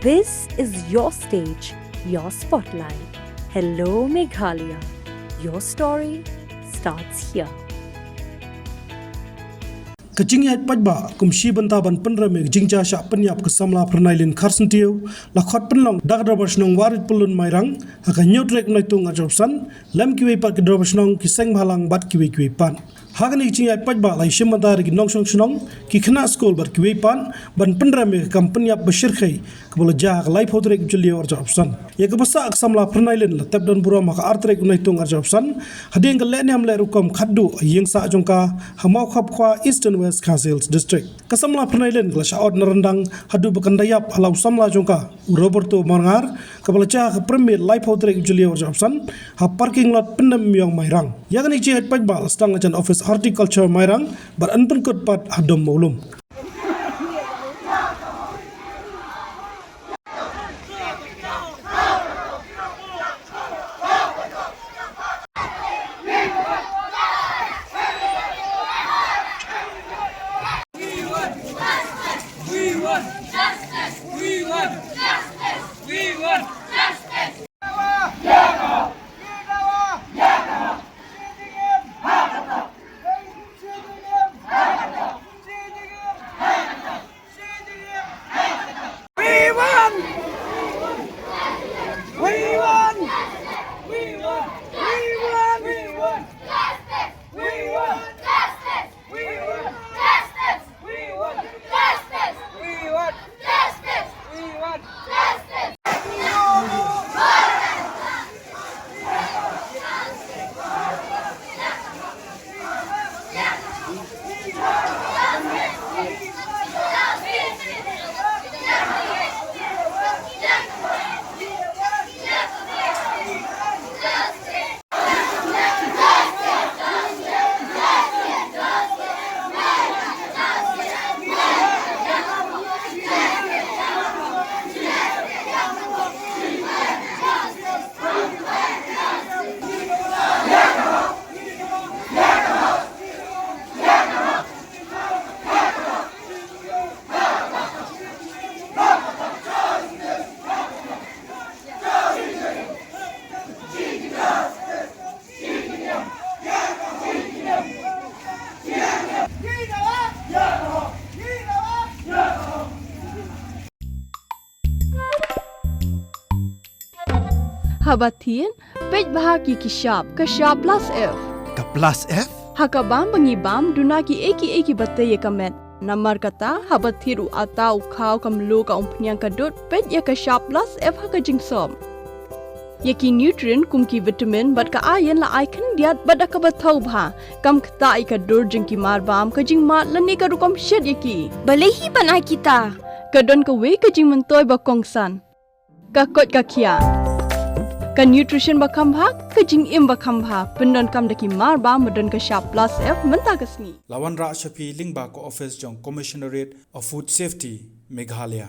This is your stage, your spotlight. Hello Meghalaya. Your story starts here. Kacing yat pajba kumshi bantaban penra meg jingja sha penyap kesamla pernailin karsentiu lakhot penlong dagdrabasnong warit pelun mairang haka nyotrek naitung ajopsan lam kiwe pat kedrabasnong kiseng bhalang bat kiwe pan hagani kacing yat pajba lai shimandar ki nongsong snong ki khna skol bat kiwe pan ban penra meg kam penyap bashirkhai kebola jah lai photrek julio ajopsan ya kebasa kesamla pernailin la tabdon bura maka artrek naitung ajopsan hadeng kelene amle rukom khaddu yengsa jongka hamau khap khwa eastern West Khazils District. Kasamla Pernailen kelas out nerendang hadu bekandayap halau samla jongka Roberto Marngar kepalaca ke Premier Life Hotrek Julia Jobson ha parking lot pendem yang Mairang. Yang ni cihet pajbal stang ajan office horticulture Mairang beranpun kot pat hadom maulum. Habatin, pej bahagi kishap, kashap plus F. Ka plus F? Hakabam bangibam dunaki eki bate ye kamet. Namar kata habathiru atau kau kamlu ka umpnyang kadut pej ya kashap plus F haka jingsom. Yaki nutrient kumki vitamin bat ka ayen la icon diat bat akabathau bha. Kam kata ika dur jingki marbam ka jing mat lani ka rukom shed yaki. Balehi banai kita. Kadon ka we ka jing mentoy ba kongsan. Ka kot ka kia. Ka nutrition bakam bha ka jing im bakam bha pendon kam daki mar ba modon ka sharp plus F menta kasni Lawan Ra Shafi Lingba ko office jong Commissionerate of Food Safety Meghalaya